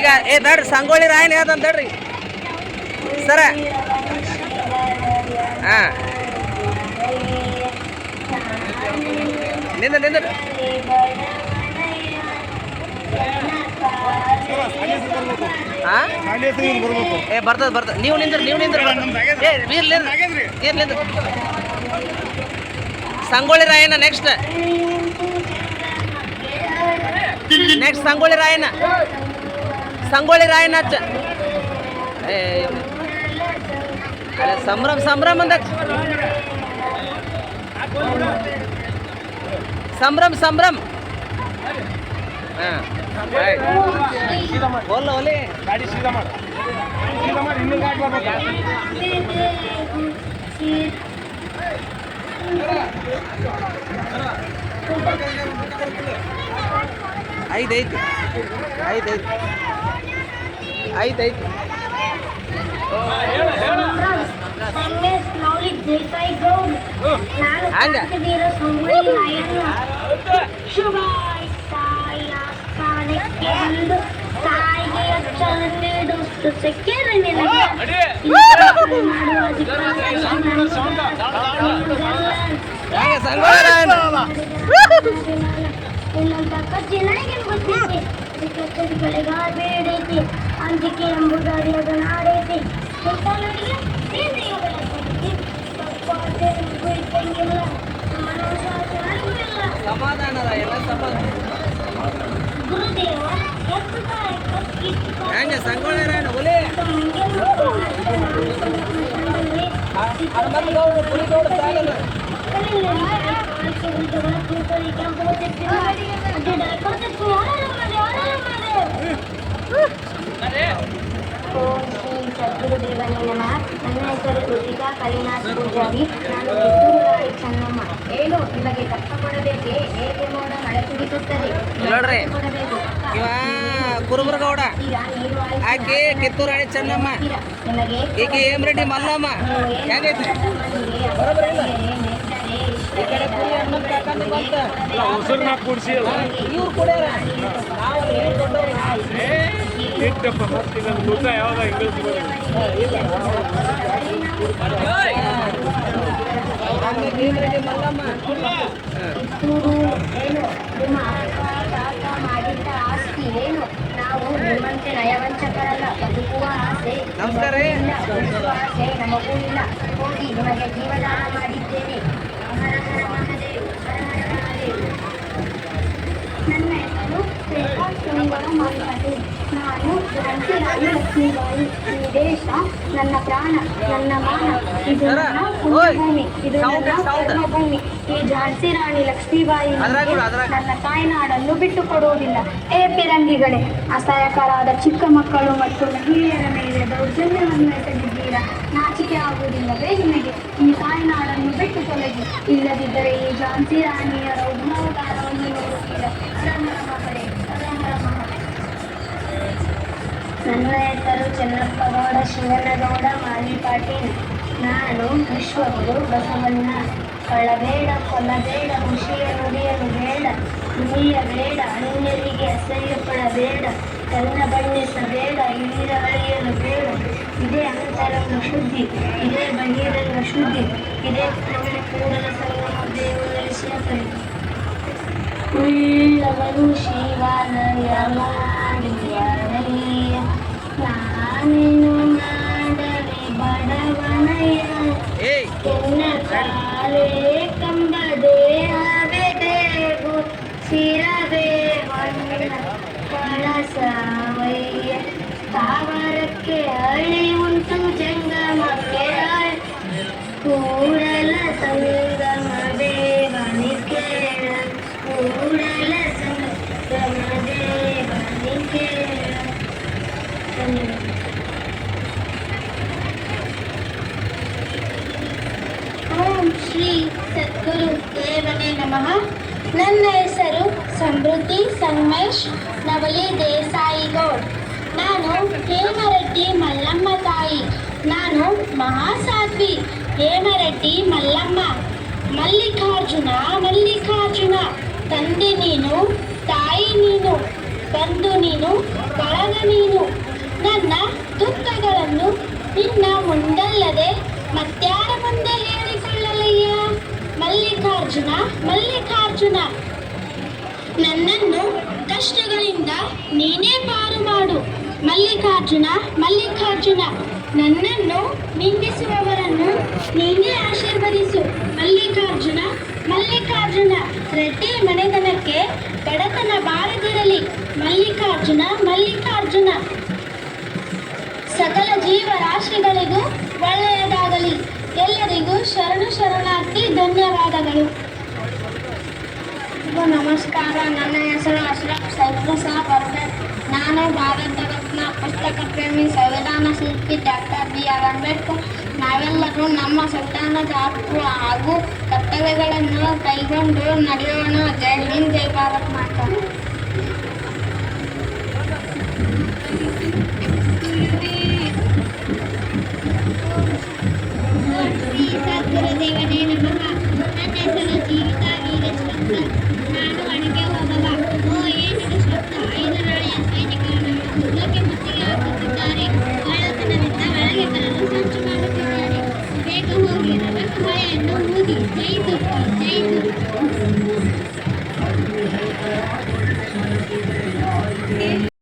ಈಗ ದಡ್ರಿ ಸಂಗೊಳ್ಳಿ ರಾಯನ್ ಯಾವ್ದಂತ ದಡ್ರಿ ಸರ. ಹಾಂ ನಿಂದ ಬರ್ತದ ನೀವು ನಿಂದ್ರ ಸಂಗೊಳ್ಳಿ ರಾಯನ ನೆಕ್ಸ್ಟ್ ಸಂಗೊಳ್ಳಿ ರಾಯನ ಹಚ್ಚ ಸಂಭ್ರಮ ಅಂದ ಸಂಭ್ರಮ ಹಾಂ ಒಲೆ ಗಾಡಿ ಸೀದಾ ಮಾಡಿ ಇನ್ನೂ ಐದೈತಿ ಬೇಡೈತಿ ಅಂಜಿಕೆ ಎಂಬುದಾಗಿ ಅದನ್ನಾಡೈತಿ ಸಮಾಧಾನದ ಎಲ್ಲ ಗುರುದೇವ ಹೆಂಗೆ ಸಂಗೊಳ್ಳಿ ರಾಯಣ್ಣ ಒಲೆ ಸದ್ಗುರುದೇವನೇ ನಮಃ. ನನ್ನ ಹೆಸರು ಕೃತಿಕಾ ಕಲಿನಾಥ್ ಪೂಜಾರಿ. ನಾನು ಕಿತ್ತೂರು ರಾಣಿ ಚೆನ್ನಮ್ಮ. ಏನು ನಿಮಗೆ ಕಷ್ಟ ಕೊಡಬೇಕೆ? ಹೇಗೆ ಮೋಡ ಮಳೆ ಸುರಿಸುತ್ತದೆ ಕೊಡಬೇಕು. ಕುರುಬರಗೌಡ ಆಕೆ ಕಿತ್ತೂರು ರಾಣಿ ಚೆನ್ನಮ್ಮ, ಈಕೆ ಹೇಮರೆಡ್ಡಿ ಮಲ್ಲಮ್ಮ. ಹೆಂಗೈತಿ ಇವ್ರು ಕೂಡ ಮಾಡಿದ್ದ ಆಸ್ತಿ ಏನು? ನಾವು ನಿಮ್ಮಂತೆ ನಯವಂಚಕರಲ್ಲ. ಬದುಕುವ ಆಸೆ ಆಸೆ ನಮಗೂ ಇಲ್ಲ. ಹೋಗಿ ನಿಮಗೆ ಜೀವದಾನ ಮಾಡಿದ್ದೇನೆ. ಹರ ಹರ ಮಹಾದೇವ್, ಹರ ಹರ ಮಹಾದೇವ್. ನನ್ನ ಹೆಸರು ಮಾತಾಡಿ. ನಾನು ಝಾನ್ಸಿ ರಾಣಿ ಲಕ್ಷ್ಮೀಬಾಯಿ. ಈ ದೇಶ ನನ್ನ ಪ್ರಾಣ, ನನ್ನ ಮಾನ. ಇದು ನನ್ನ ಪುಣ್ಯಭೂಮಿ, ಇದು ನನ್ನ ಕರ್ಮಭೂಮಿ. ಈ ಝಾನ್ಸಿ ರಾಣಿ ಲಕ್ಷ್ಮೀಬಾಯಿ ನನ್ನ ತಾಯ್ನಾಡನ್ನು ಬಿಟ್ಟು ಕೊಡುವುದಿಲ್ಲ. ಪಿರಂಗಿಗಳೇ, ಅಸಹಾಯಕರಾದ ಚಿಕ್ಕ ಮಕ್ಕಳು ಮತ್ತು ಮಹಿಳೆಯರ ಮೇಲೆ ದೌರ್ಜನ್ಯವನ್ನು ಎಸಗಿದ್ದೀರಾ. ನಾಚಿಕೆ ಆಗುವುದಿಲ್ಲವೇ ನಿಮಗೆ? ಈ ತಾಯ್ನಾಡನ್ನು ಬಿಟ್ಟು ತೊಲಗಿ, ಇಲ್ಲದಿದ್ದರೆ ಈ ಝಾನ್ಸಿ ರಾಣಿಯರ ಉಗ್ರಾವತಾರವನ್ನು ನೋಡುತ್ತೀರಾ. ನನ್ನ ಹೆಸರು ಚೆನ್ನಪ್ಪಗೌಡ ಶಿವನಗೌಡ ಮಾಲಿ ಪಾಟೀಲ್. ನಾನು ವಿಶ್ವಗುರು ಬಸವಣ್ಣ. ಕಳ್ಳಬೇಡ, ಕೊಲ್ಲಬೇಡ, ಖುಷಿಯ ನುಡಿಯಲು ಬೇಡ, ನುಡಿಯಬೇಡ, ಅನ್ಯರಿಗೆ ಅಸಹ್ಯಪಡಬೇಡ, ಕನ್ನ ಬಣ್ಣಿಸಬೇಡ, ಹಿರಿಯ ಅಳಿಯಲು ಬೇಡ. ಇದೇ ಅಂತರಂಗ ಶುದ್ಧಿ, ಇದೇ ಬಹಿರಂಗ ಶುದ್ಧಿ, ಇದೇ ನಮ್ಮ ಕೂಡಲ ಸಂಗಮ ದೇವರ ಶಿವಕರಿ. ಉಳ್ಳವರು ಶಿವನಯ ಮಾಡಿಯಾರಯ್ಯ, ನಾನೇನು ಮಾಡಲಿ ಬಡವನಯ್ಯ. ಎನ್ನ ಕಾಲೇ ಕಂಬ ದೇಹವೇ ದೇಗು, ಶಿರವೇ ಮಣ್ಣ ಕಳಸವಯ್ಯ. ಸ್ಥಾವರಕ್ಕೆ ಹಳ್ಳಿ ಉಂಟು, ಜಂಗಮಕ್ಕೆ ಕೂಡಲ ಸಂಗಮ ದೇವನಿ ಕೇಳ, ಕೂಡಲ ಸಂಗಮ ದೇವನಿ ಕೇಳ. ಓಂ ಶ್ರೀ ಸದ್ಗುರು ದೇವನೇ ನಮಃ. ನನ್ನ ಹೆಸರು ಸಮೃದ್ಧಿ ಸಂಗಮೇಶ್ ನವಲಿ ದೇಸಾಯಿಗೌಡ್. ನಾನು ಹೇಮರೆಡ್ಡಿ ಮಲ್ಲಮ್ಮ ತಾಯಿ. ನಾನು ಮಹಾಸಾಧ್ವಿ ಹೇಮರೆಡ್ಡಿ ಮಲ್ಲಮ್ಮ. ಮಲ್ಲಿಕಾರ್ಜುನ ತಂದೆ ನೀನು, ತಾಯಿ ನೀನು. ಬಂದು ನೀನು ಬಳಗ ನೀನು ನನ್ನ ದುಃಖಗಳನ್ನು ನಿನ್ನ ಮುಂದಲ್ಲದೆ ಮತ್ಯಾರ ಮುಂದೆ ಹೇಳಿಕೊಳ್ಳಲಯ್ಯ. ಮಲ್ಲಿಕಾರ್ಜುನ ಮಲ್ಲಿಕಾರ್ಜುನ, ನನ್ನನ್ನು ಕಷ್ಟಗಳಿಂದ ನೀನೇ ಪಾರು ಮಾಡು. ಮಲ್ಲಿಕಾರ್ಜುನ ಮಲ್ಲಿಕಾರ್ಜುನ, ನನ್ನನ್ನು ನಿಂದಿಸುವವರನ್ನು ನೀನೇ ಆಶೀರ್ವದಿಸು. ಮಲ್ಲಿಕಾರ್ಜುನ ಮಲ್ಲಿಕಾರ್ಜುನ, ರೆಡ್ಡಿ ಮನೆತನಕ್ಕೆ ಬಡತನ ಬಾರದಿರಲಿ. ಮಲ್ಲಿಕಾರ್ಜುನ ಮಲ್ಲಿಕಾರ್ಜುನ, ಸಕಲ ಜೀವರಾಶಿಗಳಿಗೂ ಒಳ್ಳೆಯದಾಗಲಿ. ಎಲ್ಲರಿಗೂ ಶರಣು ಶರಣಾರ್ಥಿ ಧನ್ಯವಾದಗಳು. ನಮಸ್ಕಾರ. ನನ್ನ ಹೆಸರು ಅಶ್ರಫ್ ಸೈಫುಲ್ಲಾ ಪರ್ವೇಜ್. ನಾನು ಭಾರತ ರತ್ನ ಪುಸ್ತಕ ಪ್ರೇಮಿ ಸಂವಿಧಾನ ಶಿಲ್ಪಿ ಡಾಕ್ಟರ್ BR ಅಂಬೇಡ್ಕರ್. ನಾವೆಲ್ಲರೂ ನಮ್ಮ ಸಂವಿಧಾನದ ಹಕ್ಕು ಹಾಗೂ ಕರ್ತವ್ಯಗಳನ್ನು ಕೈಗೊಂಡು ನಡೆಯೋಣ. ಜೈ ಹಿಂದ್, ಜೈ ಭಾರತ್ ಮಾತಾ. ಶ್ರೀ ಸದ್ಗುರುದೇವನೇ ನಮಃ. ನನ್ನ ಹೆಸರು ಜೀವಿತಾ ವೀರೇಶ್ವರ್. ನಾನು ಅಡುಗೆ ಹೋಗುವ. ಓ ಏನಿದು ಶಬ್ದ? 5 ನಾಳೆಯ ಸೈನಿಕರನ್ನು ಉದ್ಯೋಗಕ್ಕೆ ಮುತ್ತಿಗೆ ಹಾಕುತ್ತಿದ್ದಾರೆ. ಒಳತನದಿಂದ ಒಳಗೆ ಬರಲು ಸಂಚು ಮಾಡುತ್ತಿದ್ದಾರೆ. ಬೇಗ ಹೋಗಿ ರವಕ ಹೊಳೆಯನ್ನು ಊದಿ. ಜೈ ತುರ್ಕಿ, ಜೈ ತುರ್ಕಿ.